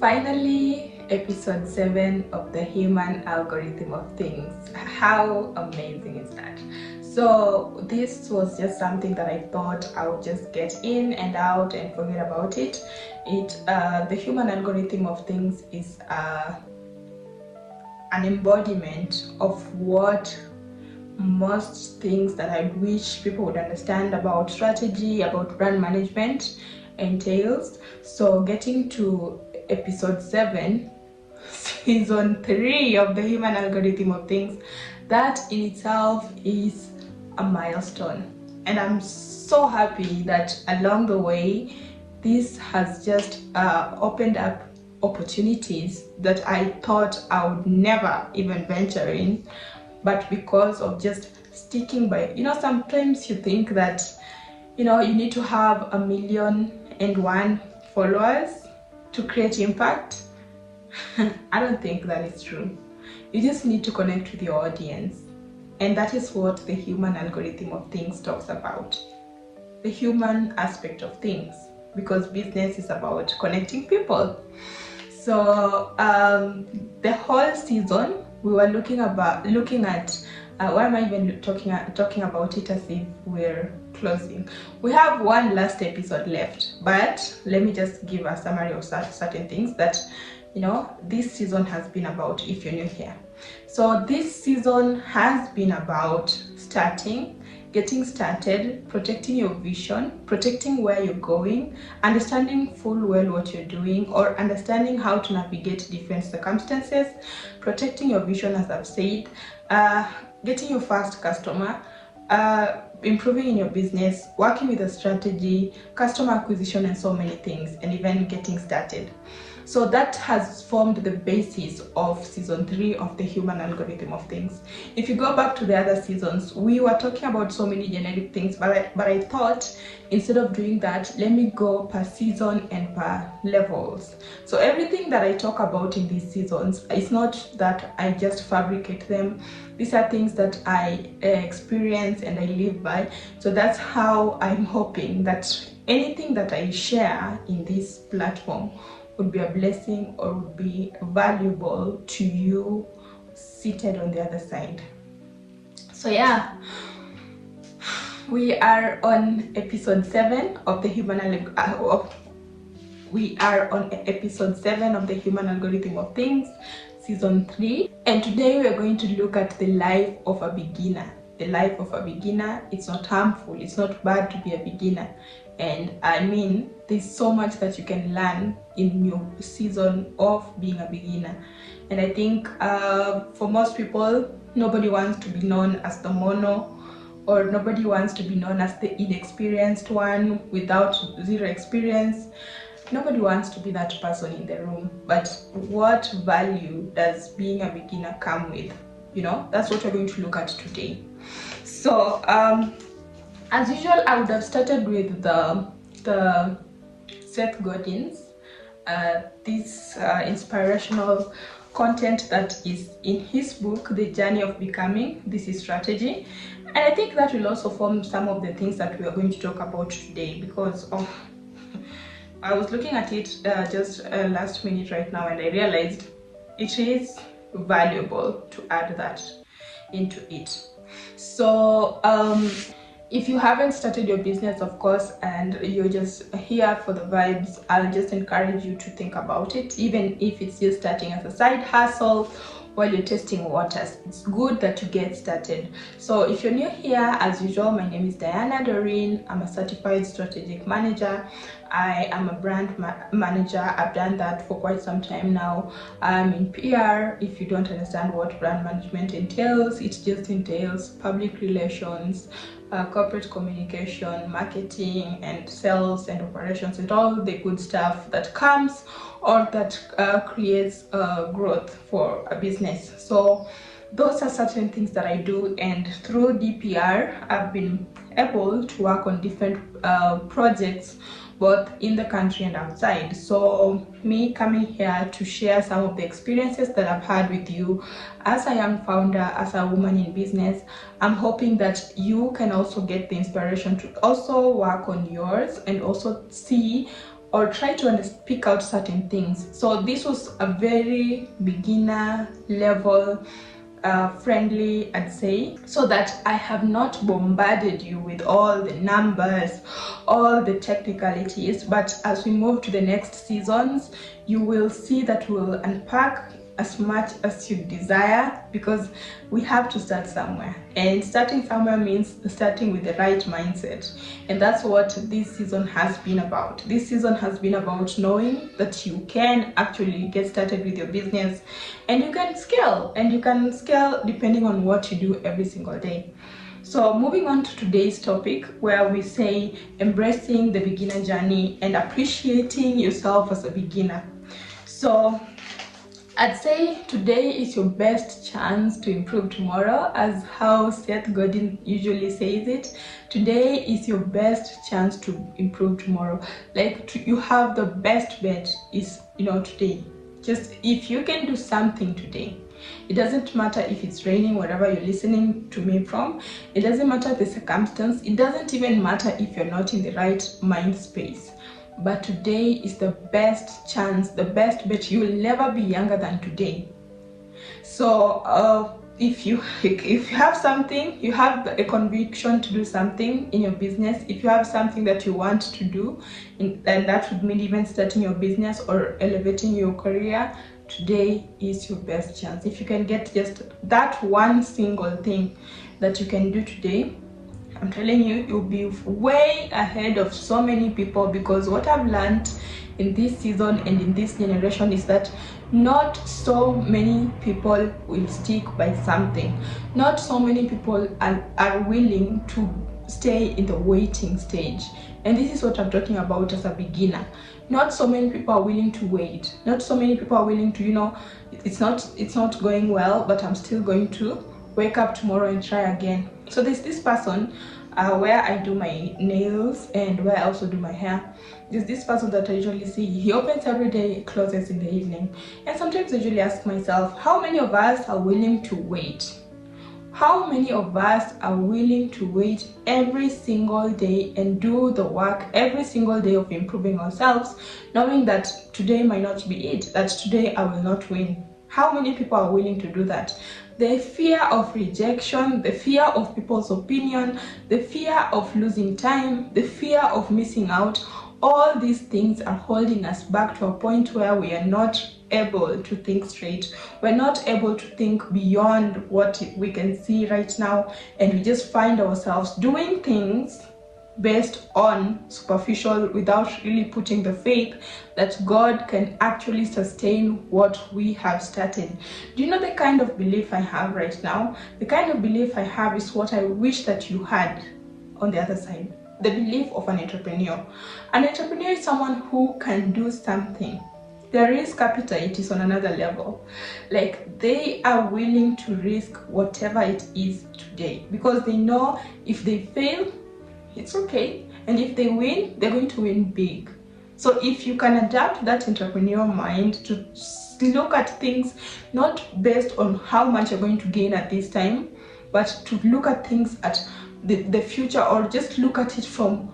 Finally, episode 7 of the human algorithm of things. How amazing is that? So, this was just something that I thought I would just get in and out and forget about it. The human algorithm of things is an embodiment of what most things that I wish people would understand about strategy, about brand management entails. So getting to episode 7, season 3 of the human algorithm of things, that in itself is a milestone. And I'm so happy that along the way, this has just opened up opportunities that I thought I would never even venture in. But because of just sticking by, sometimes you think that, you need to have 1,000,001 followers to create impact. I don't think that is true. You just need to connect with your audience. And that is what the human algorithm of things talks about. The human aspect of things, because business is about connecting people. So the whole season we were looking at why am I even talking about it as if we're closing? We have one last episode left, but let me just give a summary of certain things that this season has been about. If you're new here, so this season has been about getting started, protecting your vision, protecting where you're going, understanding full well what you're doing, or understanding how to navigate different circumstances, protecting your vision, as I've said, getting your first customer, improving in your business, working with a strategy, customer acquisition, and so many things, and even getting started. So that has formed the basis of season 3 of the human algorithm of things. If you go back to the other seasons, we were talking about so many generic things, but I thought instead of doing that, let me go per season and per levels. So everything that I talk about in these seasons, it's not that I just fabricate them. These are things that I experience and I live by. So that's how I'm hoping that anything that I share in this platform would be a blessing or would be valuable to you seated on the other side. So yeah, we are on episode 7 of the human algorithm of things, season 3, and today we are going to look at the life of a beginner. The life of a beginner. It's not harmful, it's not bad to be a beginner. And I mean, there's so much that you can learn in your season of being a beginner. And I think for most people, nobody wants to be known as the mono, or nobody wants to be known as the inexperienced one without zero experience. Nobody wants to be that person in the room. But what value does being a beginner come with? That's what we're going to look at today. So as usual, I would have started with the Seth Godin's this inspirational content that is in his book, The Journey of Becoming. This is strategy, and I think that will also form some of the things that we are going to talk about today, because I was looking at it just last minute right now, and I realized it is valuable to add that into it. So if you haven't started your business, of course, and you're just here for the vibes, I'll just encourage you to think about it, even if it's just starting as a side hustle while you're testing waters. It's good that you get started. So if you're new here, as usual, my name is Diana Doreen. I'm a certified strategic manager. I am a brand manager. I've done that for quite some time now. I'm in PR. If you don't understand what brand management entails, it just entails public relations, corporate communication, marketing, and sales and operations, and all the good stuff that comes or that creates growth for a business. So those are certain things that I do, and through DPR I've been able to work on different projects both in the country and outside. So me coming here to share some of the experiences that I've had with you as a young founder, as a woman in business, I'm hoping that you can also get the inspiration to also work on yours and also see or try to pick out certain things. So this was a very beginner level friendly, I'd say, so that I have not bombarded you with all the numbers, all the technicalities. But as we move to the next seasons, you will see that we'll unpack as much as you desire, because we have to start somewhere, and starting somewhere means starting with the right mindset. And that's what this season has been about. This season has been about knowing that you can actually get started with your business, and you can scale, depending on what you do every single day. So moving on to today's topic, where we say embracing the beginner journey and appreciating yourself as a beginner. So I'd say today is your best chance to improve tomorrow, as how Seth Godin usually says it. Today is your best chance to improve tomorrow. You have the best bet is, today. Just if you can do something today, it doesn't matter if it's raining wherever you're listening to me from. It doesn't matter the circumstance. It doesn't even matter if you're not in the right mind space. But today is the best chance, the best bet. You will never be younger than today. So if you have something, you have a conviction to do something in your business, if you have something that you want to do, and that would mean even starting your business or elevating your career, today is your best chance. If you can get just that one single thing that you can do today, I'm telling you, you'll be way ahead of so many people. Because what I've learned in this season and in this generation is that not so many people will stick by something. Not so many people are willing to stay in the waiting stage. And this is what I'm talking about as a beginner. Not so many people are willing to wait. Not so many people are willing to, it's not going well, but I'm still going to wake up tomorrow and try again. So there's this person where I do my nails and where I also do my hair. There's this person that I usually see. He opens every day, closes in the evening. And sometimes I usually ask myself, how many of us are willing to wait? How many of us are willing to wait every single day and do the work every single day of improving ourselves, knowing that today might not be it, that today I will not win? How many people are willing to do that? The fear of rejection, the fear of people's opinion, the fear of losing time, the fear of missing out, all these things are holding us back to a point where we are not able to think straight. We're not able to think beyond what we can see right now, and we just find ourselves doing things based on superficial, without really putting the faith that God can actually sustain what we have started. Do you know the kind of belief I have right now? The kind of belief I have is what I wish that you had on the other side. The belief of an entrepreneur. An entrepreneur is someone who can do something. Their risk appetite is on another level. They are willing to risk whatever it is today, because they know if they fail, it's okay, and if they win, they're going to win big. So if you can adapt that entrepreneurial mind to look at things not based on how much you're going to gain at this time, but to look at things at the future, or just look at it from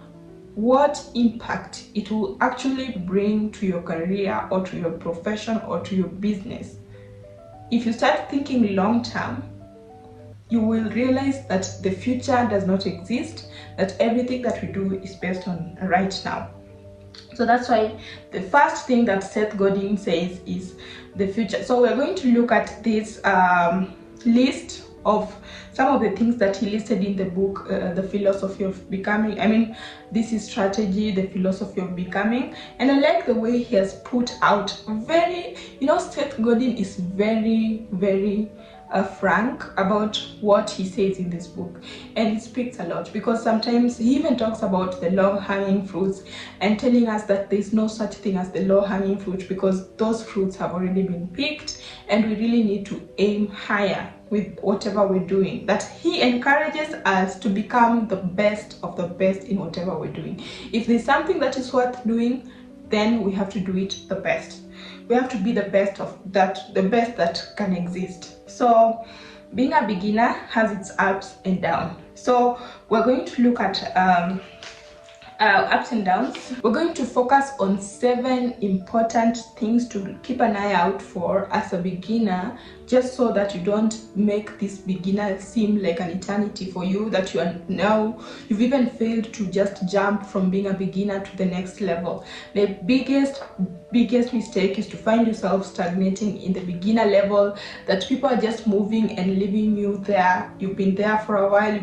what impact it will actually bring to your career or to your profession or to your business. If you start thinking long term, you will realize that the future does not exist, that everything that we do is based on right now. So that's why the first thing that Seth Godin says is the future. So we're going to look at this list of some of the things that he listed in the book, The Philosophy of Becoming. This is Strategy, The Philosophy of Becoming. And I like the way he has put out Seth Godin is very, very frank about what he says in this book, and it speaks a lot, because sometimes he even talks about the low-hanging fruits and telling us that there's no such thing as the low-hanging fruit, because those fruits have already been picked, and we really need to aim higher with whatever we're doing. That he encourages us to become the best of the best in whatever we're doing. If there's something that is worth doing, then we have to do it the best. We have to be the best of that, the best that can exist. So being a beginner has its ups and downs. So we're going to look at ups and downs. We're going to focus on 7 important things to keep an eye out for as a beginner, just so that you don't make this beginner seem like an eternity for you, that you've even failed to just jump from being a beginner to the next level. The biggest mistake is to find yourself stagnating in the beginner level, that people are just moving and leaving you there. You've been there for a while,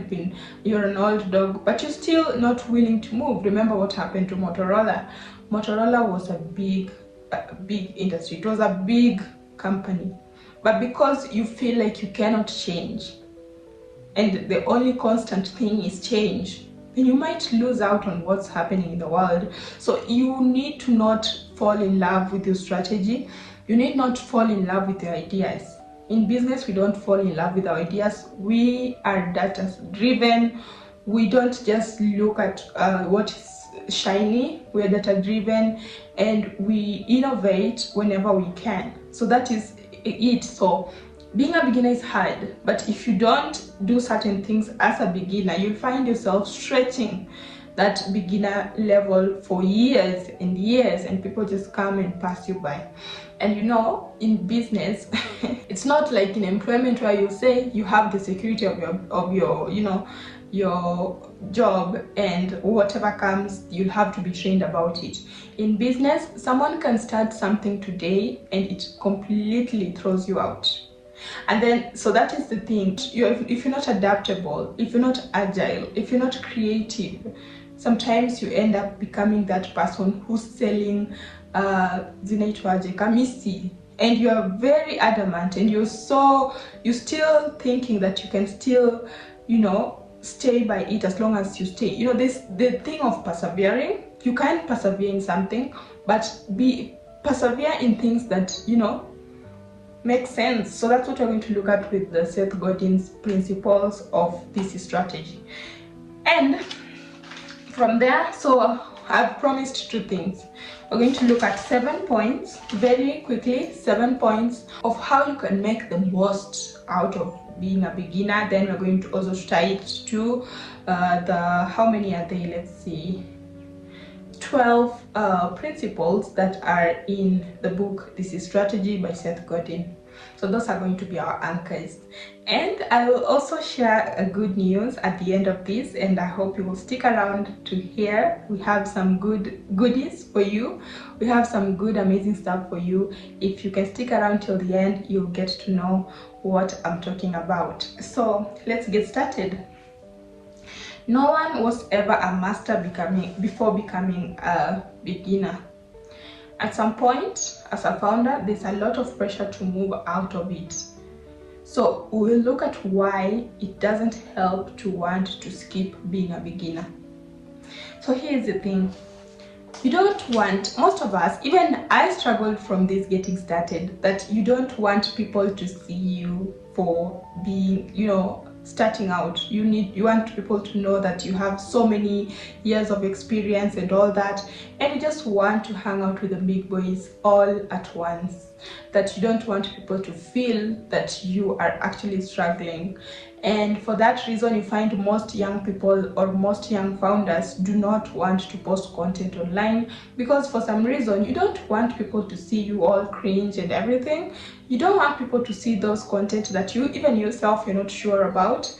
you're an old dog, but you're still not willing to move. Remember what happened to Motorola. Motorola was a big industry. It was a big company, but because you feel like you cannot change and the only constant thing is change, then you might lose out on what's happening in the world. So you need to not fall in love with your strategy. You need not fall in love with your ideas. In business, we don't fall in love with our ideas. We are data driven. We don't just look at what is shiny. We're data driven, and we innovate whenever we can. So that is it. So being a beginner is hard, but if you don't do certain things as a beginner, you'll find yourself stretching that beginner level for years and years, and people just come and pass you by. And in business, it's not like in employment where you say you have the security of your job, and whatever comes, you'll have to be trained about it. In business, someone can start something today and it completely throws you out. And then, so that is the thing. If you're not adaptable, if you're not agile, if you're not creative, sometimes you end up becoming that person who's selling zinaitwaje kamisi, and you are very adamant, and you're still thinking that you can still stay by it as long as you stay. The thing of persevering. You can persevere in something, but persevere in things that make sense. So that's what we're going to look at with the Seth Godin's principles of this strategy. And from there, so I've promised 2 things. We're going to look at 7 points very quickly, 7 points of how you can make the most out of being a beginner. Then we're going to also tie it to how many are they? Let's see. 12 principles that are in the book This is Strategy by Seth Godin. So those are going to be our anchors. And I will also share a good news at the end of this, and I hope you will stick around to hear. We have some goodies for you. We have some good, amazing stuff for you. If you can stick around till the end, you'll get to know what I'm talking about. So let's get started. No one was ever a master before becoming a beginner. At some point, as a founder, there's a lot of pressure to move out of it. So we'll look at why it doesn't help to want to skip being a beginner. So here's the thing. You don't want, most of us, even I struggled from this getting started, that you don't want people to see you for being, starting out. You want people to know that you have so many years of experience and all that, and you just want to hang out with the big boys all at once. That you don't want people to feel that you are actually struggling. And for that reason, you find most young people or most young founders do not want to post content online, because for some reason you don't want people to see you all cringe and everything. You don't want people to see those content that you even yourself you're not sure about.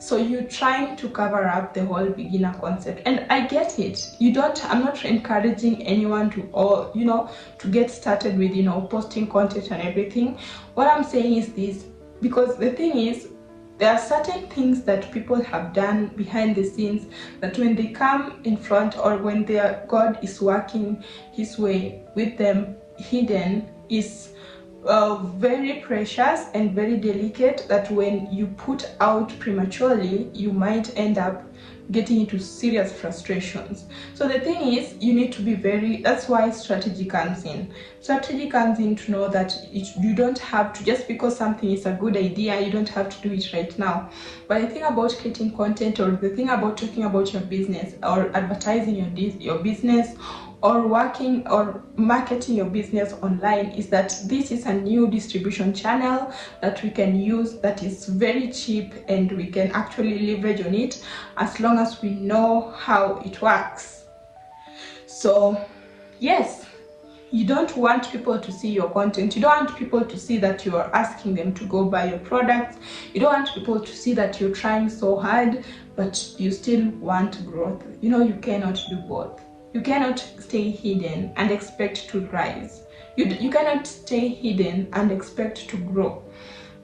So you're trying to cover up the whole beginner concept, and I get it. I'm not encouraging anyone to get started with posting content and everything. What I'm saying is this, because the thing is, there are certain things that people have done behind the scenes that when they come in front, or when their God is working his way with them hidden, is very precious and very delicate, that when you put out prematurely, you might end up getting into serious frustrations. So the thing is, you need to be that's why strategy comes in. Strategy comes in to know that you don't have to, just because something is a good idea, you don't have to do it right now. But the thing about creating content, or the thing about talking about your business, or advertising your business, or working or marketing your business online, is that this is a new distribution channel that we can use, that is very cheap, and we can actually leverage on it as long as we know how it works. So yes, you don't want people to see your content. You don't want people to see that you are asking them to go buy your products. You don't want people to see that you're trying so hard, but you still want growth. You cannot do both. You cannot stay hidden and expect to rise. You cannot stay hidden and expect to grow.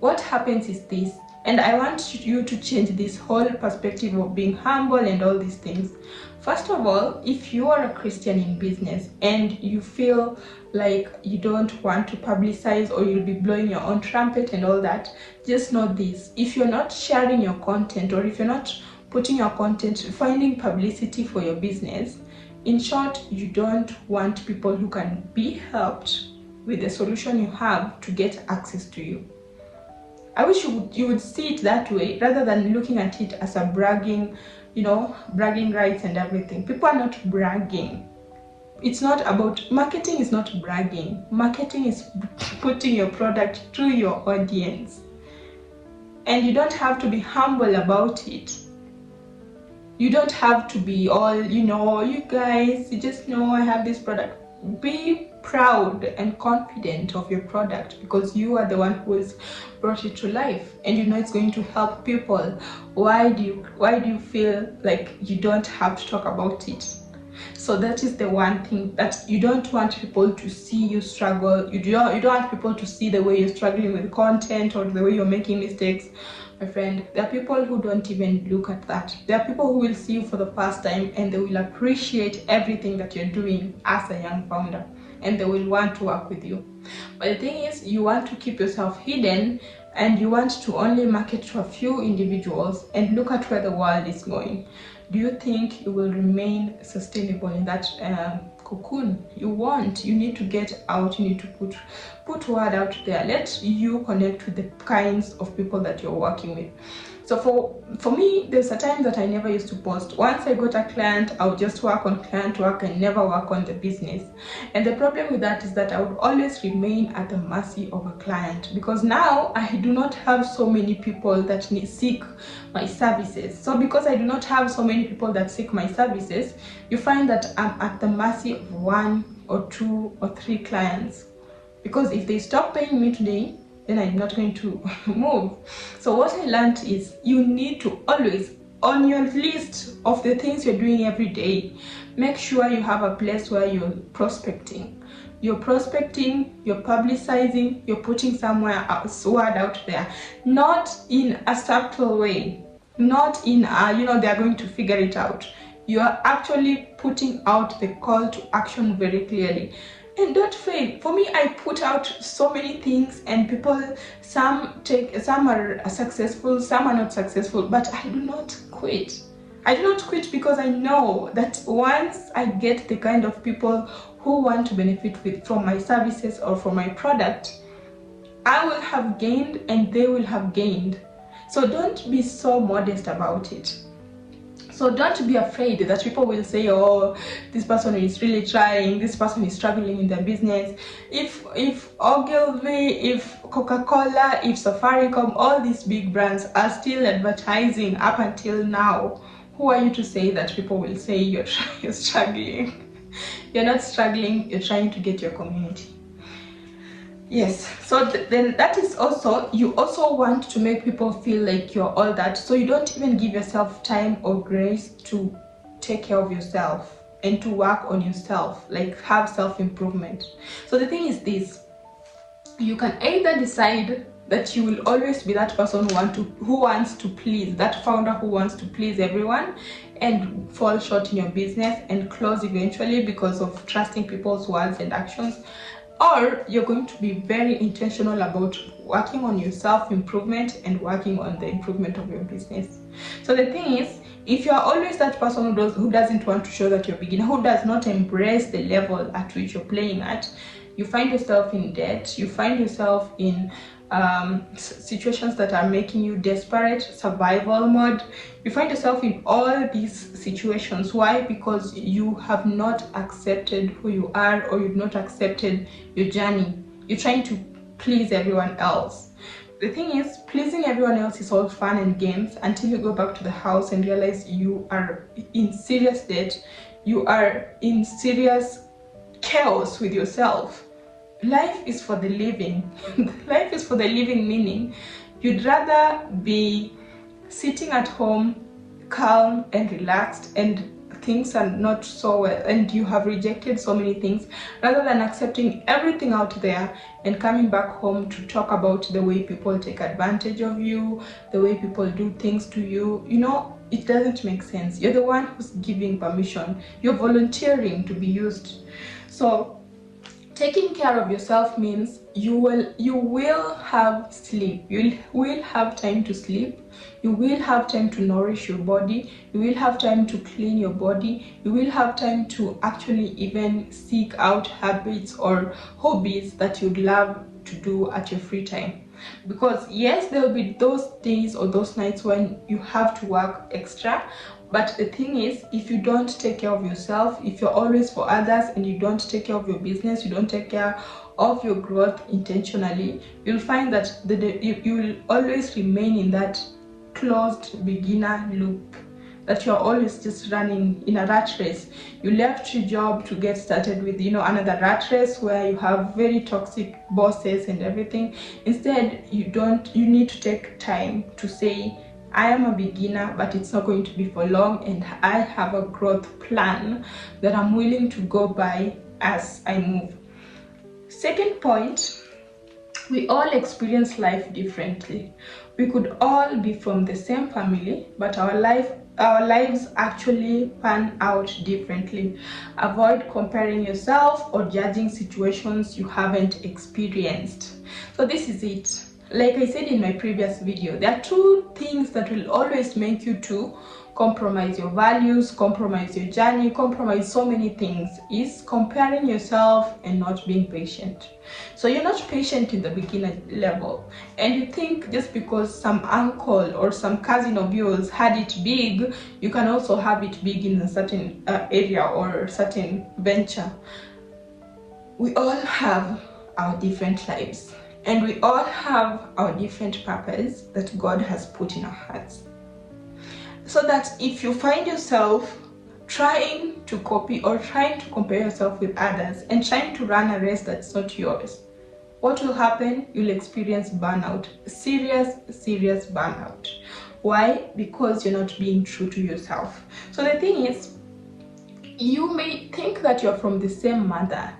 What happens is this, and I want you to change this whole perspective of being humble and all these things. First of all, if you are a Christian in business and you feel like you don't want to publicize or you'll be blowing your own trumpet and all that, just know this: if you're not sharing your content, or if you're not putting your content, finding publicity for your business, in short, you don't want people who can be helped with the solution you have to get access to you. I wish you would see it that way, rather than looking at it as a bragging rights and everything. People are not bragging. It's not about marketing. Is not bragging. Marketing is putting your product to your audience, and you don't have to be humble about it. You don't have to be all, you guys, you just know I have this product. Be proud and confident of your product, because you are the one who has brought it to life, and it's going to help people. Why do you feel like you don't have to talk about it? So that is the one thing, that you don't want people to see you struggle. You don't want people to see the way you're struggling with content or the way you're making mistakes. My friend, there are people who don't even look at that. There are people who will see you for the first time, and they will appreciate everything that you're doing as a young founder, and they will want to work with you. But the thing is, you want to keep yourself hidden, and you want to only market to a few individuals, and look at where the world is going. Do you think you will remain sustainable in that cocoon? You won't. You need to get out. You need to put word out there. Let you connect with the kinds of people that you're working with. So for me, there's a time that I never used to post. Once I got a client, I would just work on client work and never work on the business. And the problem with that is that I would always remain at the mercy of a client, because now I do not have so many people that seek my services. So because I do not have so many people that seek my services, you find that I'm at the mercy of 1 or 2 or 3 clients. Because if they stop paying me today, then I'm not going to move. So what I learned is, you need to always, on your list of the things you're doing every day, make sure you have a place where you're prospecting. You're prospecting, you're publicizing, you're putting somewhere else, word out there. Not in a subtle way, not in they're going to figure it out. You are actually putting out the call to action very clearly. And don't fail. For me, I put out so many things, and people, some are successful, some are not successful, but I do not quit. I do not quit, because I know that once I get the kind of people who want to benefit from my services or from my product, I will have gained and they will have gained. So don't be so modest about it. So don't be afraid that people will say, oh, this person is really trying, this person is struggling in their business. If Ogilvy, if Coca-Cola, if Safaricom, all these big brands are still advertising up until now, who are you to say that people will say you're struggling? You're not struggling, you're trying to get your community. Yes, so then that is also, you also want to make people feel like you're all that, so you don't even give yourself time or grace to take care of yourself and to work on yourself, like have self-improvement. So the thing is this: you can either decide that you will always be that person who wants to please, that founder who wants to please everyone, and fall short in your business and close eventually because of trusting people's words and actions. Or you're going to be very intentional about working on your self-improvement and working on the improvement of your business. So the thing is, if you are always that person who doesn't want to show that you're a beginner, who does not embrace the level at which you're playing at, you find yourself in debt, you find yourself in situations that are making you desperate, survival mode. You find yourself in all these situations. Why? Because you have not accepted who you are, or you've not accepted your journey. You're trying to please everyone else. The thing is, pleasing everyone else is all fun and games until you go back to the house and realize you are in serious debt. you are in serious chaos with yourself. Life is for the living. Life is for the living, meaning you'd rather be sitting at home calm and relaxed and things are not so well and you have rejected so many things, rather than accepting everything out there and coming back home to talk about the way people take advantage of you, the way people do things to you. It doesn't make sense. You're the one who's giving permission. You're volunteering to be used. So taking care of yourself means you will have sleep. You will have time to sleep. You will have time to nourish your body. You will have time to clean your body. You will have time to actually even seek out habits or hobbies that you'd love to do at your free time. Because yes, there will be those days or those nights when you have to work extra, but the thing is, if you don't take care of yourself, if you're always for others and you don't take care of your business, you don't take care of your growth intentionally, you'll find that you will always remain in that closed beginner loop, that you're always just running in a rat race. You left your job to get started with another rat race where you have very toxic bosses and everything. Instead, you need to take time to say, I am a beginner, but it's not going to be for long, and I have a growth plan that I'm willing to go by as I move. Second point, we all experience life differently. We could all be from the same family, but our lives actually pan out differently. Avoid comparing yourself or judging situations you haven't experienced. So this is it. Like I said in my previous video, there are two things that will always make you to compromise your values, compromise your journey, compromise so many things, is comparing yourself and not being patient. So you're not patient in the beginner level, and you think just because some uncle or some cousin of yours had it big, you can also have it big in a certain area or certain venture. We all have our different lives, and we all have our different purpose that God has put in our hearts. So that if you find yourself trying to copy or trying to compare yourself with others and trying to run a race that's not yours, what will happen? You'll experience burnout, serious burnout. Why? Because you're not being true to yourself. So the thing is, you may think that you're from the same mother,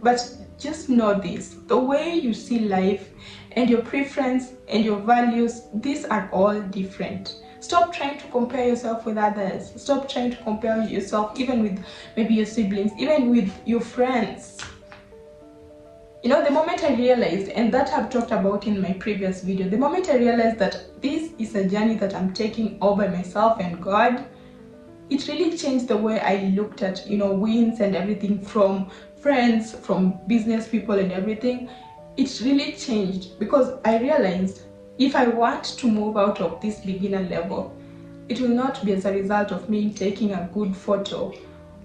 but just know this: the way you see life and your preference and your values, these are all different. Stop trying to compare yourself with others. Stop trying to compare yourself even with maybe your siblings, even with your friends. The moment I realized, and that I've talked about in my previous video, the moment I realized that this is a journey that I'm taking all by myself and God, it really changed the way I looked at, wins and everything, from friends, from business people and everything. It really changed because I realized if I want to move out of this beginner level, it will not be as a result of me taking a good photo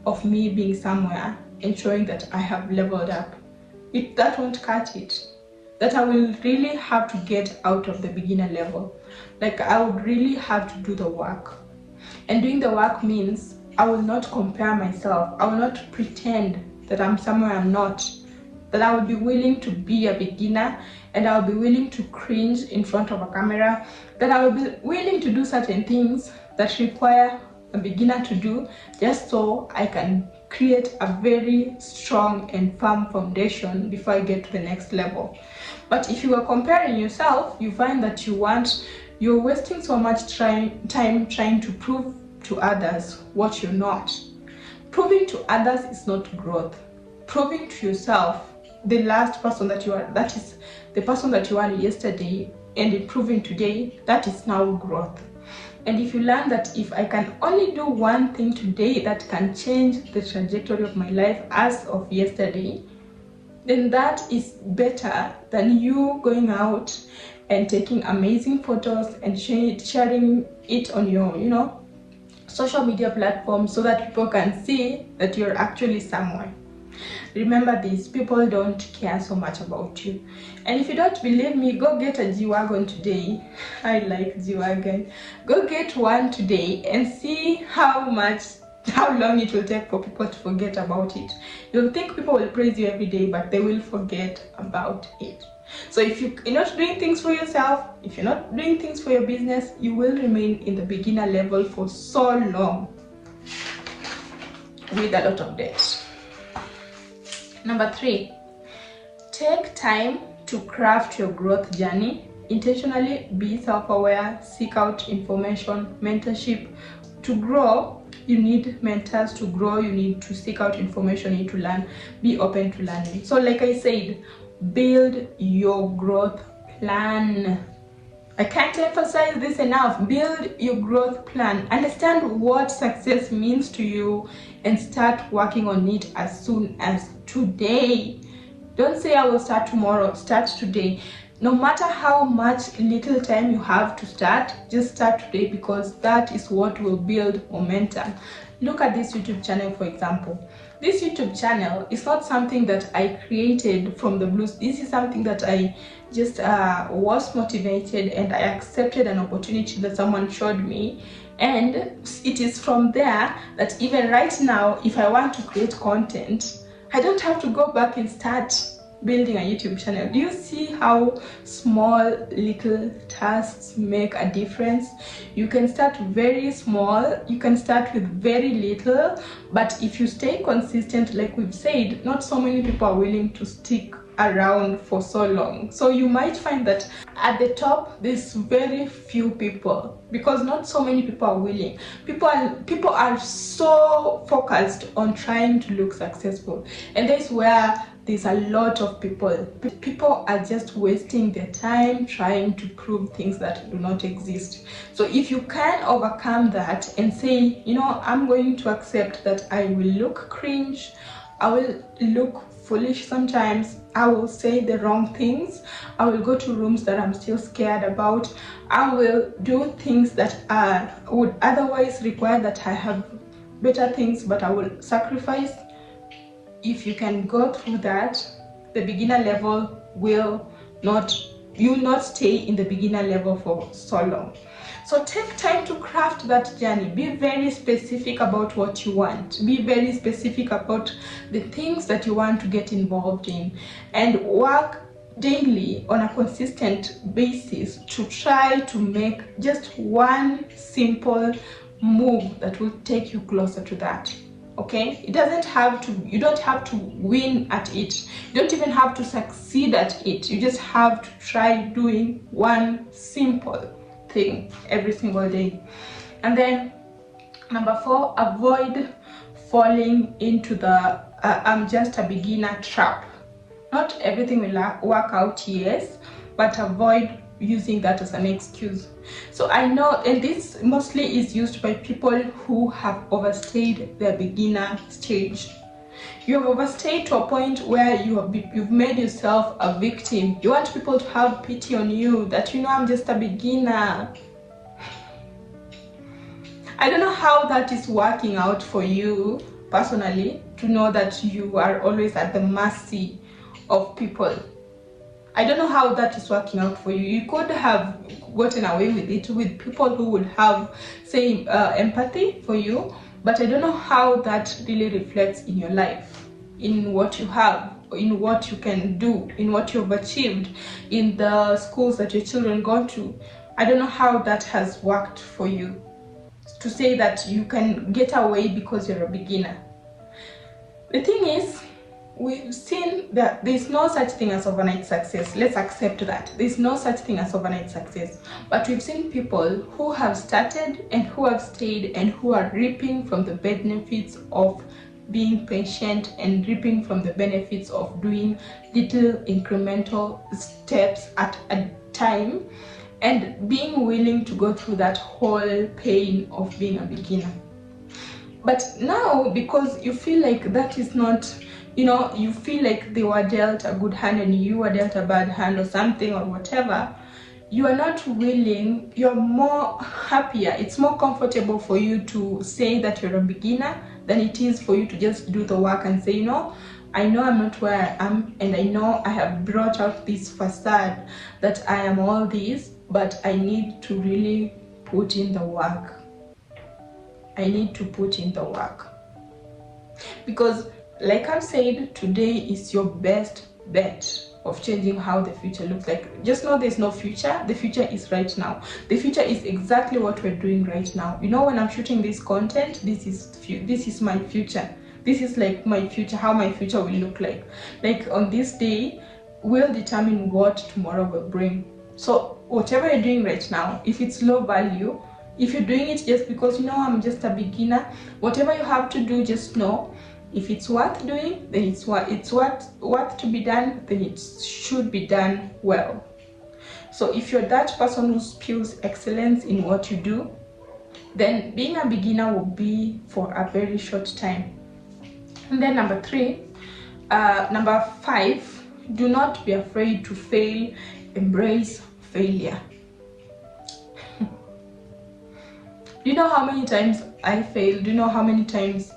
of me being somewhere and showing that I have leveled up. That won't cut it. That I will really have to get out of the beginner level. Like, I would really have to do the work. And doing the work means I will not compare myself. I will not pretend that I'm somewhere I'm not. That I will be willing to be a beginner, and I will be willing to cringe in front of a camera. That I will be willing to do certain things that require a beginner to do, just so I can create a very strong and firm foundation before I get to the next level. But if you are comparing yourself, you find that you're wasting so much time trying to prove to others what you're not. Proving to others is not growth. Proving to yourself, the last person that you are, that is the person that you were yesterday, and improving today, that is now growth. And if you learn that if I can only do one thing today that can change the trajectory of my life as of yesterday, then that is better than you going out and taking amazing photos and sharing it on your social media platforms so that people can see that you're actually somewhere. Remember this: people don't care so much about you. And if you don't believe me, go get a G-Wagon today. I like G-Wagon. Go get one today and see how much how long it will take for people to forget about it. You'll think people will praise you every day, but they will forget about it. So if you're not doing things for yourself, if you're not doing things for your business, you will remain in the beginner level for so long with a lot of debt. Number 3, take time to craft your growth journey. Intentionally be self-aware, seek out information, mentorship. To grow, you need mentors. To grow, you need to seek out information, you need to learn, be open to learning. So like I said, build your growth plan. I can't emphasize this enough. Build your growth plan. Understand what success means to you and start working on it as soon as today. Don't say I will start tomorrow. Start today. No matter how much little time you have to start, just start today, because that is what will build momentum. Look at this YouTube channel, for example. This YouTube channel is not something that I created from the blues. This is something that I just was motivated, and I accepted an opportunity that someone showed me. And it is from there that even right now, if I want to create content, I don't have to go back and start building a YouTube channel. Do you see how small little tasks make a difference? You can start very small, you can start with very little, but if you stay consistent, like we've said, not so many people are willing to stick around for so long. So you might find that at the top there's very few people, because not so many people are willing. People are so focused on trying to look successful, and that's where there's a lot of people are just wasting their time trying to prove things that do not exist. So if you can overcome that and say, you know, I'm going to accept that I will look cringe, I will look foolish sometimes, I will say the wrong things, I will go to rooms that I'm still scared about, I will do things that would otherwise require that I have better things, but I will sacrifice. If you can go through that, the beginner level will not, you will not stay in the beginner level for so long. So take time to craft that journey. Be very specific about what you want. Be very specific about the things that you want to get involved in, and work daily on a consistent basis to try to make just one simple move that will take you closer to that. Okay, it doesn't have to, you don't have to win at it, you don't even have to succeed at it, you just have to try doing one simple thing every single day. And then number 4, avoid falling into the I'm just a beginner trap. Not everything will work out, yes, but avoid using that as an excuse. So I know, and this mostly is used by people who have overstayed their beginner stage. You have overstayed to a point where you've made yourself a victim. You want people to have pity on you, that, you know, I'm just a beginner. I don't know how that is working out for you personally, to know that you are always at the mercy of people. I don't know how that is working out for you. You could have gotten away with it with people who would have, say, empathy for you, but I don't know how that really reflects in your life, in what you have, in what you can do, in what you've achieved, in the schools that your children go to. I don't know how that has worked for you, to say that you can get away because you're a beginner. The thing is, we've seen that there's no such thing as overnight success. Let's accept that. There's no such thing as overnight success. But we've seen people who have started and who have stayed and who are reaping from the benefits of being patient and reaping from the benefits of doing little incremental steps at a time and being willing to go through that whole pain of being a beginner. But now, because you feel like that is not, you know, you feel like they were dealt a good hand and you were dealt a bad hand or something or whatever, you are not willing, you're more happier, it's more comfortable for you to say that you're a beginner than it is for you to just do the work and say, you know I'm not where I am, and I know I have brought out this facade that I am all this, but I need to really put in the work. I need to put in the work. Because like I've said, today is your best bet of changing how the future looks like. Just know there's no future. The future is right now. The future is exactly what we're doing right now. You know, when I'm shooting this content, this is my future. This is like my future, how my future will look like. Like on this day will determine what tomorrow will bring. So whatever you're doing right now, if it's low value, if you're doing it just because, you know, I'm just a beginner, whatever you have to do, just know if it's worth doing, then it's worth to be done, then it should be done well. So if you're that person who spews excellence in what you do, then being a beginner will be for a very short time. And then number 5, do not be afraid to fail. Embrace failure. Do you know how many times I failed? Do you know how many times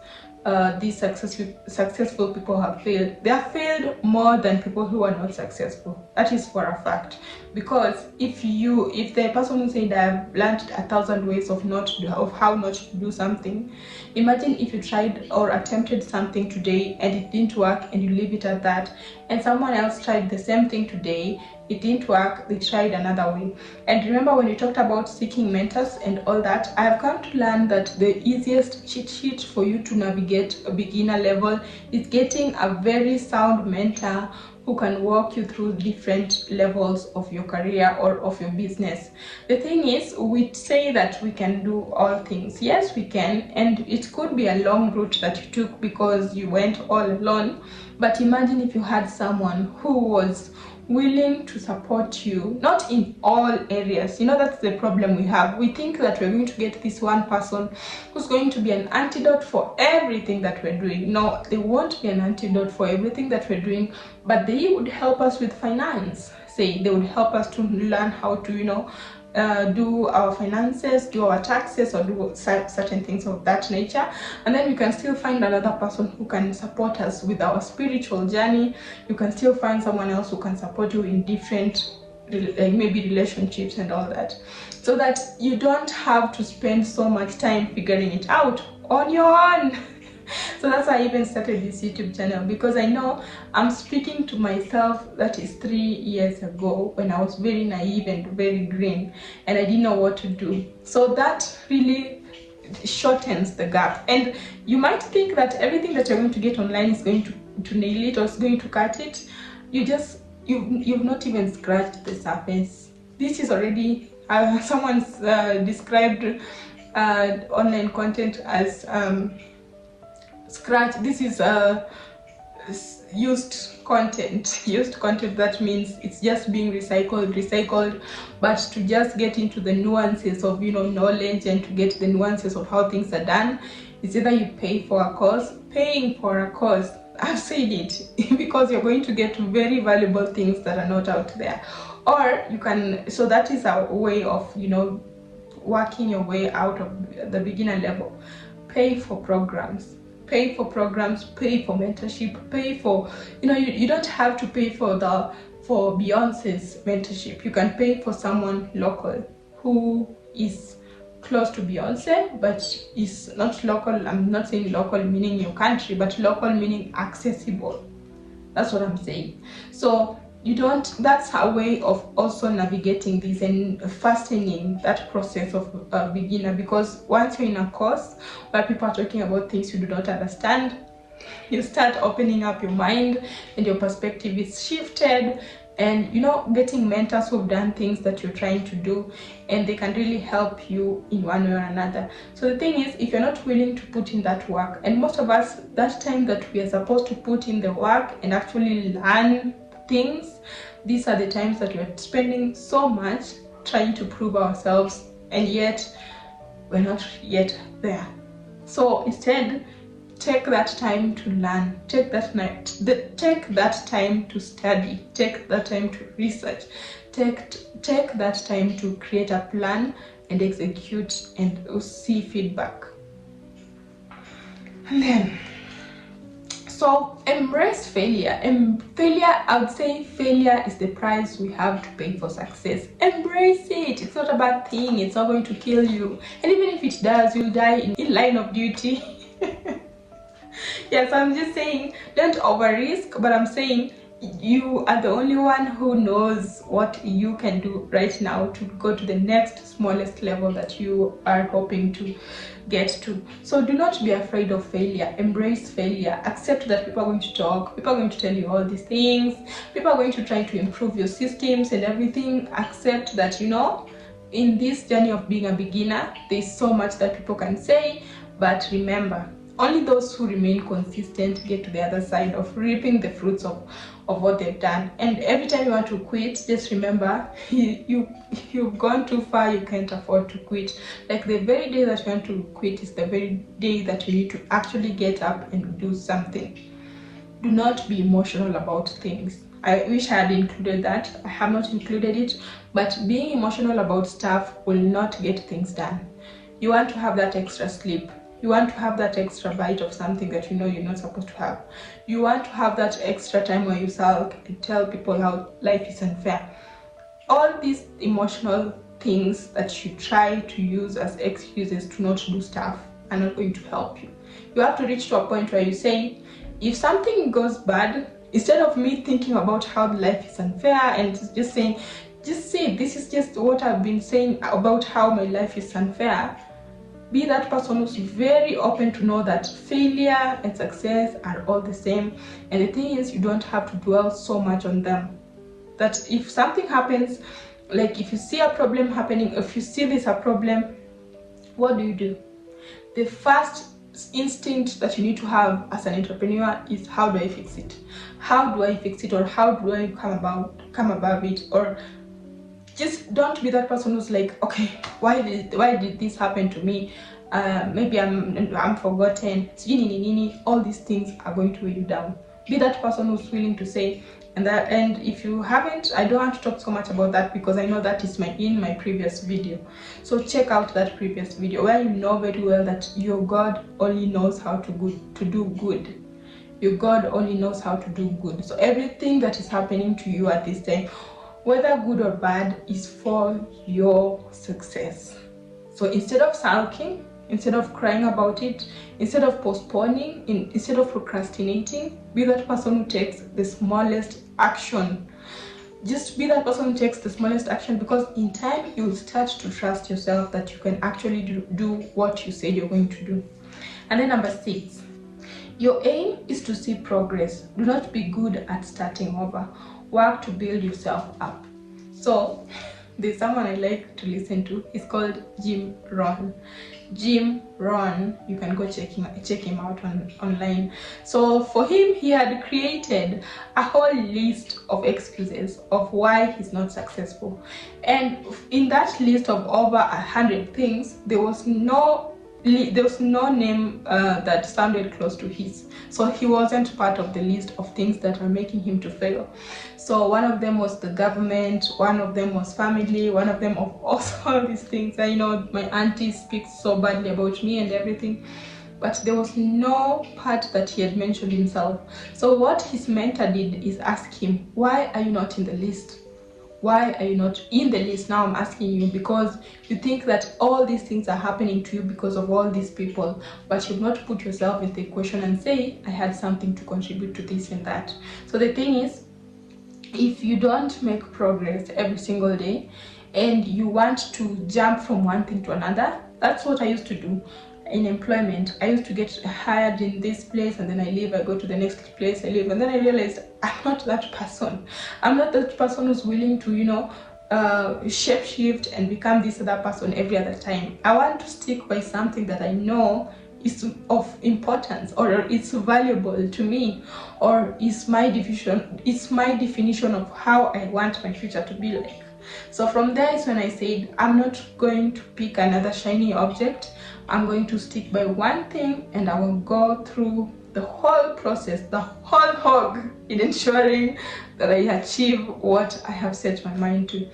these successful people have failed? They have failed more than people who are not successful. That is for a fact. Because if the person who said I've learned 1,000 ways of how not to do something, imagine if you tried or attempted something today and it didn't work and you leave it at that, and someone else tried the same thing today, it didn't work, they tried another way. And remember when we talked about seeking mentors and all that, I have come to learn that the easiest cheat sheet for you to navigate a beginner level is getting a very sound mentor who can walk you through different levels of your career or of your business. The thing is, we say that we can do all things. Yes, we can, and it could be a long route that you took because you went all alone. But imagine if you had someone who was willing to support you, not in all areas. You know, that's the problem we have. We think that we're going to get this one person who's going to be an antidote for everything that we're doing. No, they won't be an antidote for everything that we're doing, but they would help us with finance. Say they would help us to learn how to, do our finances, do our taxes, or do certain things of that nature. And then we can still find another person who can support us with our spiritual journey. You can still find someone else who can support you in different maybe relationships and all that, so that you don't have to spend so much time figuring it out on your own. So that's why I even started this YouTube channel, because I know I'm speaking to myself that is 3 years ago, when I was very naive and very green and I didn't know what to do. So that really shortens the gap. And you might think that everything that you're going to get online is going to nail it or is going to cut it. You've not even scratched the surface. This is already someone's described online content as scratch. This is used content. That means it's just being recycled, but to just get into the nuances of knowledge and to get the nuances of how things are done, it's either you pay for a course. Paying for a course, I've said it, because you're going to get very valuable things that are not out there. Or you can, so that is our way of working your way out of the beginner level. Pay for programs, pay for mentorship, pay for, you don't have to pay for Beyonce's mentorship. You can pay for someone local who is close to Beyonce, but is not local. I'm not saying local meaning your country, but local meaning accessible. That's what I'm saying. So that's a way of also navigating this and fastening that process of a beginner, because once you're in a course where people are talking about things you do not understand, you start opening up your mind and your perspective is shifted, and getting mentors who've done things that you're trying to do, and they can really help you in one way or another. So the thing is, if you're not willing to put in that work, and most of us, that time that we are supposed to put in the work and actually learn things, these are the times that we're spending so much trying to prove ourselves, and yet we're not yet there. So instead, take that time to learn, take that time to study, take that time to research, take that time to create a plan and execute and see feedback. And then, So embrace failure. Failure, I would say failure is the price we have to pay for success. Embrace it. It's not a bad thing. It's not going to kill you. And even if it does, you'll die in line of duty. Yes, I'm just saying, don't over risk, but I'm saying you are the only one who knows what you can do right now to go to the next smallest level that you are hoping to get to. So do not be afraid of failure. Embrace failure. Accept that people are going to talk, people are going to tell you all these things, people are going to try to improve your systems and everything. Accept that, you know, in this journey of being a beginner, there's so much that people can say, but remember, only those who remain consistent get to the other side of reaping the fruits of what they've done. And every time you want to quit, just remember, you've gone too far. You can't afford to quit. Like, the very day that you want to quit is the very day that you need to actually get up and do something. Do not be emotional about things. I wish I had included that. I have not included it, but being emotional about stuff will not get things done. You want to have that extra sleep. You want to have that extra bite of something that you know you're not supposed to have. You want to have that extra time where you sulk and tell people how life is unfair. All these emotional things that you try to use as excuses to not do stuff are not going to help you. You have to reach to a point where you say, if something goes bad, instead of me thinking about how life is unfair and just saying, just say, this is just what I've been saying about how my life is unfair, be that person who's very open to know that failure and success are all the same. And the thing is, you don't have to dwell so much on them. That if something happens, like if you see a problem happening, if you see this a problem, what do? The first instinct that you need to have as an entrepreneur is, how do I fix it? How do I fix it? Or how do I come above it? Or just don't be that person who's like, okay, why did this happen to me? Maybe I'm forgotten. All these things are going to weigh you down. Be that person who's willing to say, and if you haven't, I don't want to talk so much about that because I know that is in my previous video. So check out that previous video where you know very well that your God only knows how to do good. Your God only knows how to do good. So everything that is happening to you at this time, whether good or bad, is for your success. So instead of sulking, instead of crying about it, instead of postponing, instead of procrastinating, be that person who takes the smallest action. Just be that person who takes the smallest action, because in time you'll start to trust yourself that you can actually do what you said you're going to do. And then number 6, your aim is to see progress. Do not be good at starting over. Work to build yourself up. So there's someone I like to listen to. He's called Jim Rohn. Jim Rohn, you can go check him out online. So for him, he had created a whole list of excuses of why he's not successful. And in that list of over 100 things, there was no name that sounded close to his. So he wasn't part of the list of things that are making him to fail. So one of them was the government, one of them was family, one of them of also all these things. I know my auntie speaks so badly about me and everything, but there was no part that he had mentioned himself. So what his mentor did is ask him, why are you not in the list? Why are you not in the list? Now I'm asking you, because you think that all these things are happening to you because of all these people, but you've not put yourself in the equation and say, I had something to contribute to this and that. So the thing is, if you don't make progress every single day and you want to jump from one thing to another, that's what I used to do in employment. I used to get hired in this place and then I leave, I go to the next place, I leave, and then I realized I'm not that person. I'm not that person who's willing to, shape shift and become this other person every other time. I want to stick by something that I know is of importance, or it's valuable to me, or it's my definition of how I want my future to be like. So from there is when I said, I'm not going to pick another shiny object. I'm going to stick by one thing and I will go through the whole process, the whole hog, in ensuring that I achieve what I have set my mind to.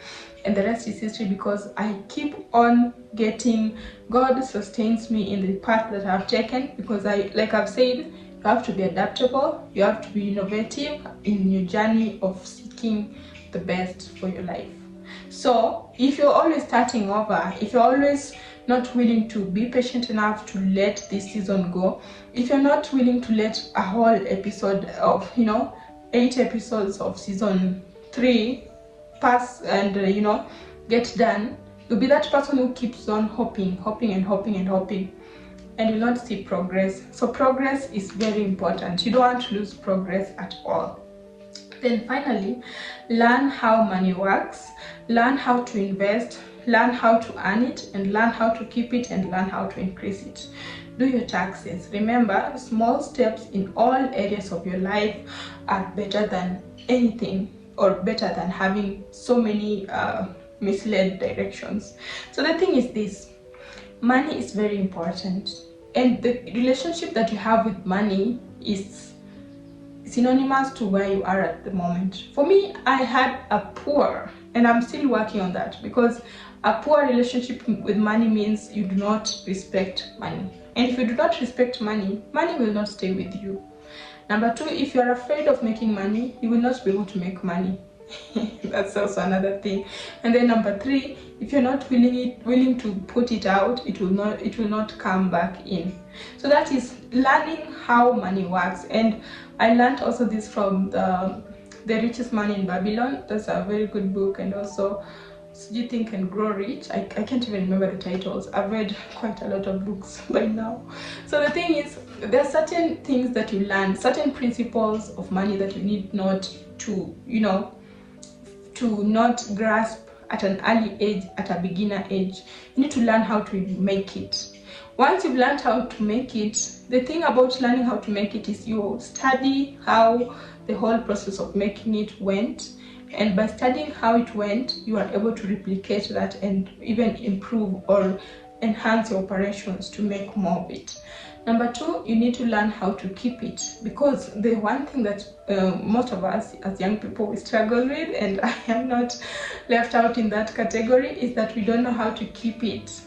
And the rest is history, because I keep on getting, God sustains me in the path that I've taken, because like I've said, You have to be adaptable. You have to be innovative in your journey of seeking the best for your life. So if you're always starting over, if you're always not willing to be patient enough to let this season go, if you're not willing to let a whole episode of 8 episodes of season 3 pass and get done, you'll be that person who keeps on hoping and will not see progress. So progress is very important. You don't want to lose progress at all. Then finally, learn how money works, learn how to invest, learn how to earn it, and learn how to keep it, and learn how to increase it. Do your taxes. Remember, small steps in all areas of your life are better than anything, or better than having so many misled directions. So the thing is this: money is very important, and the relationship that you have with money is synonymous to where you are at the moment. For me, I had a poor, and I'm still working on that, because a poor relationship with money means you do not respect money. And if you do not respect money, money will not stay with you. Number 2, if you are afraid of making money, you will not be able to make money. That's also another thing. And then number 3, if you're not willing to put it out, it will not come back in. So that is learning how money works. And I learned also this from the Richest Man in Babylon. That's a very good book. And also You Think and Grow Rich. I can't even remember the titles. I've read quite a lot of books by now. So the thing is, there are certain things that you learn, certain principles of money that you need not to, to not grasp at an early age, at a beginner age. You need to learn how to make it. Once you've learned how to make it, the thing about learning how to make it is you study how the whole process of making it went. And by studying how it went, you are able to replicate that and even improve or enhance your operations to make more of it. Number 2, you need to learn how to keep it, because the one thing that most of us as young people we struggle with, and I am not left out in that category, is that we don't know how to keep it.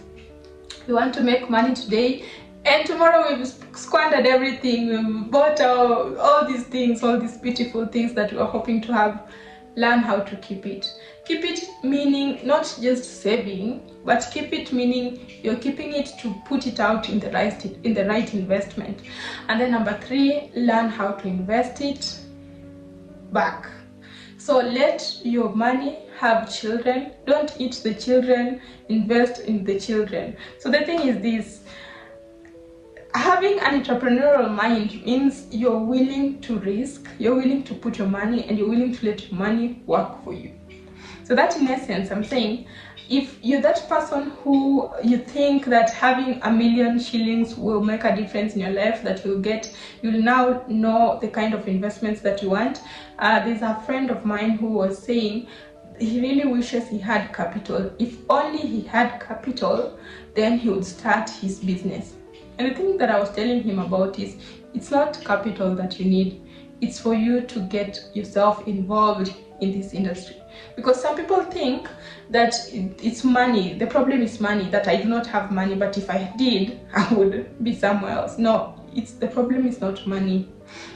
We want to make money today, and tomorrow we've squandered everything. We've bought all these things, all these beautiful things that we were hoping to have. Learn how to keep it. Keep it meaning not just saving, but keep it meaning you're keeping it to put it out in the right investment. And then number 3, learn how to invest it back. So let your money have children. Don't eat the children, invest in the children. So the thing is this: having an entrepreneurial mind means you're willing to risk, you're willing to put your money, and you're willing to let your money work for you. So that, in essence, I'm saying, if you're that person who you think that having 1 million shillings will make a difference in your life, that you'll now know the kind of investments that you want. There's a friend of mine who was saying he really wishes he had capital. If only he had capital, then he would start his business. And the thing that I was telling him about is, it's not capital that you need, it's for you to get yourself involved in this industry. Because some people think that it's money, the problem is money, that I do not have money, but if I did, I would be somewhere else. No, the problem is not money.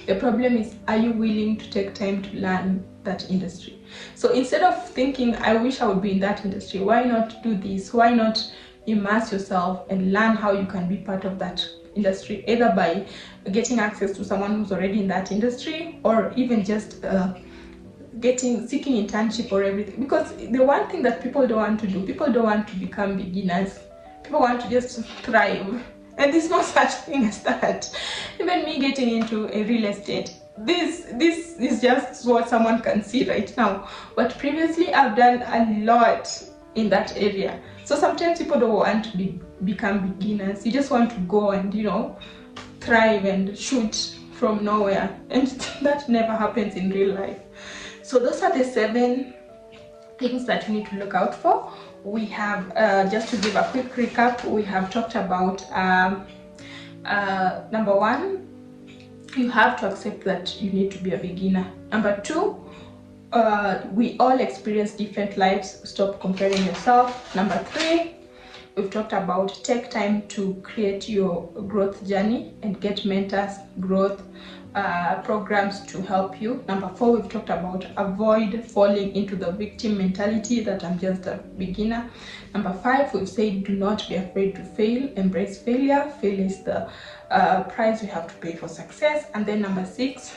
The problem is, are you willing to take time to learn that industry? So instead of thinking, I wish I would be in that industry, why not do this? Why not immerse yourself and learn how you can be part of that industry, either by getting access to someone who's already in that industry, or even just seeking internship or everything. Because the one thing that people don't want to do, people don't want to become beginners. People want to just thrive, and there's no such thing as that. Even me getting into a real estate, this is just what someone can see right now, but previously I've done a lot in that area. So sometimes people don't want to become beginners. You just want to go and thrive and shoot from nowhere, and that never happens in real life. So those are the 7 things that you need to look out for. We have, just to give a quick recap, we have talked about number 1, you have to accept that you need to be a beginner. Number 2, we all experience different lives. Stop comparing yourself. Number 3, we've talked about take time to create your growth journey and get mentors, growth programs to help you. Number 4, we've talked about avoid falling into the victim mentality that I'm just a beginner. Number 5, we've said do not be afraid to fail, embrace failure. Failure is the price we have to pay for success. And then number 6,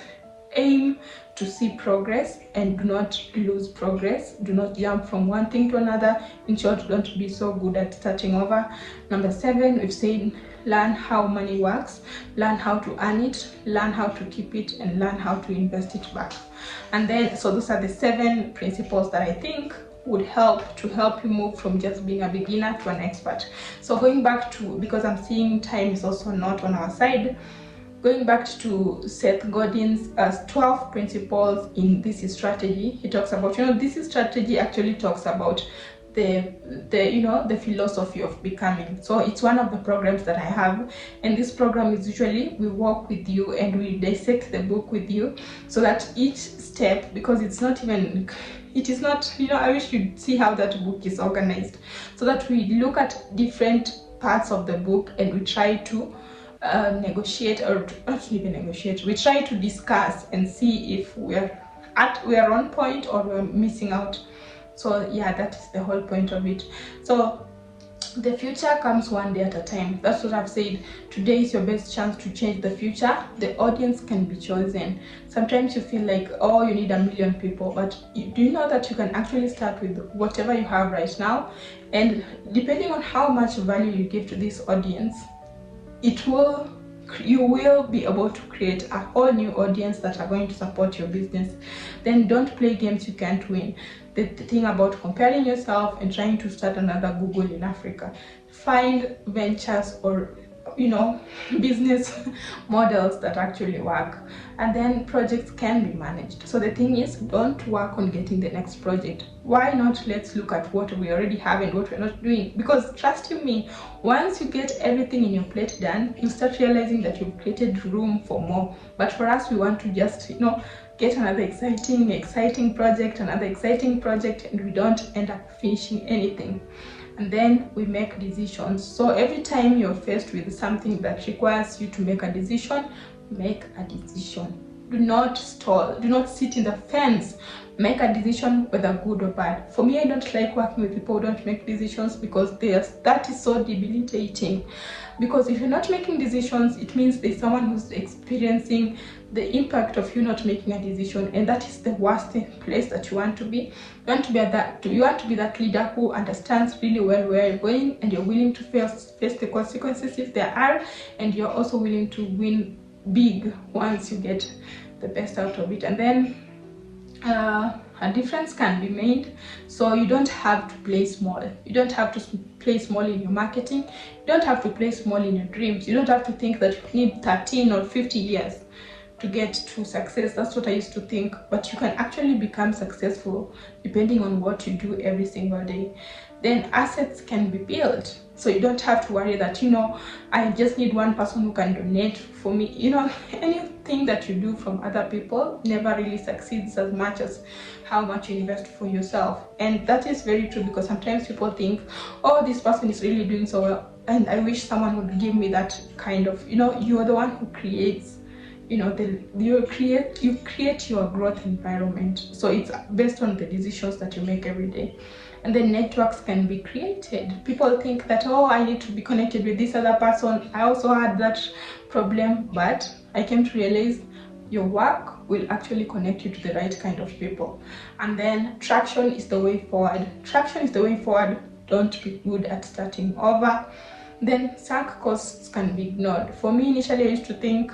aim to see progress and do not lose progress. Do not jump from one thing to another. In short, don't be so good at starting over. Number 7, we've said learn how money works, learn how to earn it, learn how to keep it, and learn how to invest it back. And then, so those are the 7 principles that I think would help you move from just being a beginner to an expert. So going back to, because I'm seeing time is also not on our side, going back to Seth Godin's 12 principles in This Is Strategy, he talks about, This Is Strategy actually talks about the philosophy of becoming. So it's one of the programs that I have, and this program is usually we walk with you and we dissect the book with you, so that each step, because it is not, I wish you'd see how that book is organized, so that we look at different parts of the book and we try to negotiate, or not even negotiate, we try to discuss and see if we are on point or we're missing out. So yeah, that is the whole point of it. So the future comes one day at a time. That's what I've said. Today is your best chance to change the future. The audience can be chosen. Sometimes you feel like, oh, you need 1 million people, but do you know that you can actually start with whatever you have right now, and depending on how much value you give to this audience, you will be able to create a whole new audience that are going to support your business. Then don't play games you can't win. The thing about comparing yourself and trying to start another Google in Africa, find ventures or business models that actually work, and then projects can be managed. So the thing is, don't work on getting the next project. Why not let's look at what we already have and what we're not doing, because trust you me, once you get everything in your plate done, you start realizing that you've created room for more. But for us, we want to just get another exciting project, and we don't end up finishing anything. And then we make decisions. So every time you're faced with something that requires you to make a decision, make a decision. Do not stall. Do not sit in the fence. Make a decision, whether good or bad. For me, I don't like working with people who don't make decisions, because that is so debilitating. Because if you're not making decisions, it means there's someone who's experiencing the impact of you not making a decision, and that is the worst place that you want to be. You want to be that leader who understands really well where you're going, and you're willing to face the consequences if there are, and you're also willing to win big once you get the best out of it. And then a difference can be made. So you don't have to play small. You don't have to play small in your marketing. You don't have to play small in your dreams. You don't have to think that you need 13 or 50 years to get to success. That's what I used to think. But you can actually become successful depending on what you do every single day. Then assets can be built. So you don't have to worry that, I just need one person who can donate for me. Anything that you do from other people never really succeeds as much as how much you invest for yourself. And that is very true, because sometimes people think, oh, this person is really doing so well, and I wish someone would give me that kind of, you're the one who creates, you create your growth environment. So it's based on the decisions that you make every day. And then networks can be created. People think that, oh, I need to be connected with this other person. I also had that problem, but I came to realize your work will actually connect you to the right kind of people. And then traction is the way forward. Traction is the way forward. Don't be good at starting over. Then sunk costs can be ignored. For me, initially, I used to think,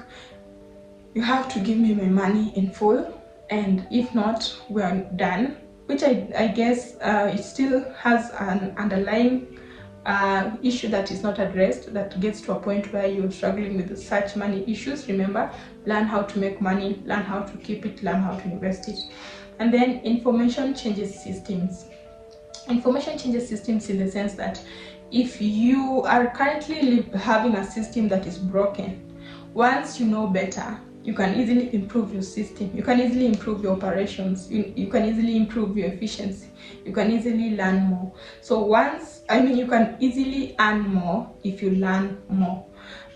you have to give me my money in full, and if not, we're done. Which I guess it still has an underlying issue that is not addressed, that gets to a point where you're struggling with such money issues. Remember, learn how to make money, learn how to keep it, learn how to invest it. And then information changes systems. Information changes systems in the sense that if you are currently having a system that is broken, once you know better, you can easily improve your system, you can easily improve your operations, you can easily improve your efficiency, you can easily learn more. So you can easily earn more if you learn more,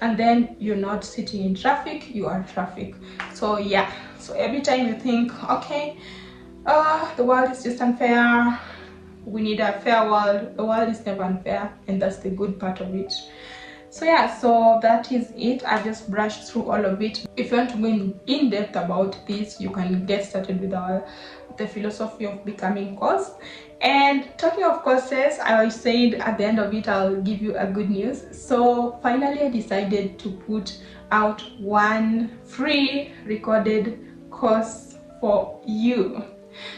and then you're not sitting in traffic, you are traffic. So yeah, so every time you think, okay, the world is just unfair, we need a fair world, the world is never unfair, and that's the good part of it. So yeah, so that is it. I just brushed through all of it. If you want to go in depth about this, you can get started with the philosophy of becoming course. And talking of courses, I said at the end of it I'll give you a good news. So finally I decided to put out one free recorded course for you.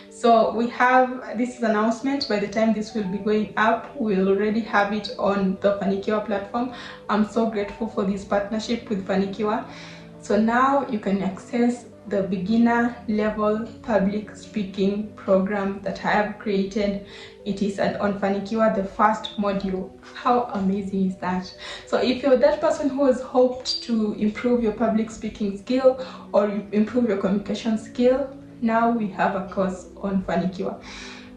So we have, this is an announcement. By the time this will be going up, we'll already have it on the Fanikiwa platform. I'm so grateful for this partnership with Fanikiwa. So now you can access the beginner level public speaking program that I have created. It is on Fanikiwa, the first module. How amazing is that? So if you're that person who has hoped to improve your public speaking skill or improve your communication skill, now we have a course on Fanikiwa.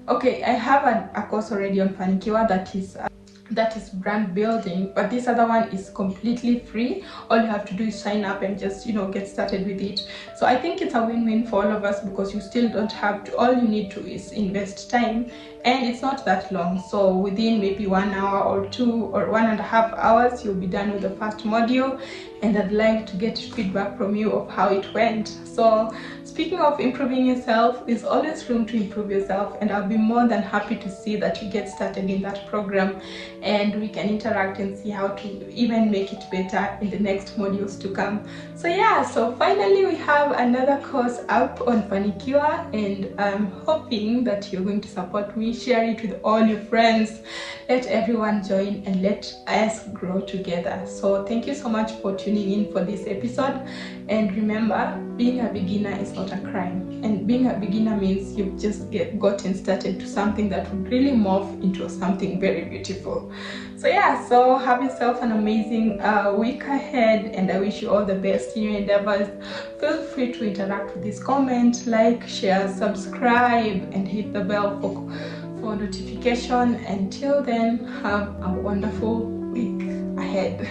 Okay, I have a course already on Fanikiwa that is brand building, but this other one is completely free. All you have to do is sign up and just get started with it. So I think it's a win-win for all of us, because you still don't have to, all you need to is invest time, and it's not that long. So within maybe 1 hour or 2 or 1.5 hours, you'll be done with the first module, and I'd like to get feedback from you of how it went. So speaking of improving yourself, there's always room to improve yourself, and I'll be more than happy to see that you get started in that program, and we can interact and see how to even make it better in the next modules to come. So yeah, so finally we have another course up on Fanikiwa, and I'm hoping that you're going to support me. Share it with all your friends, let everyone join, and let us grow together. So thank you so much for tuning in for this episode, and remember, being a beginner is not a crime, and being a beginner means you've just gotten started to something that would really morph into something very beautiful. So yeah, so have yourself an amazing week ahead, and I wish you all the best in your endeavors. Feel free to interact with this comment, like, share, subscribe, and hit the bell for notification. Until then, have a wonderful week ahead.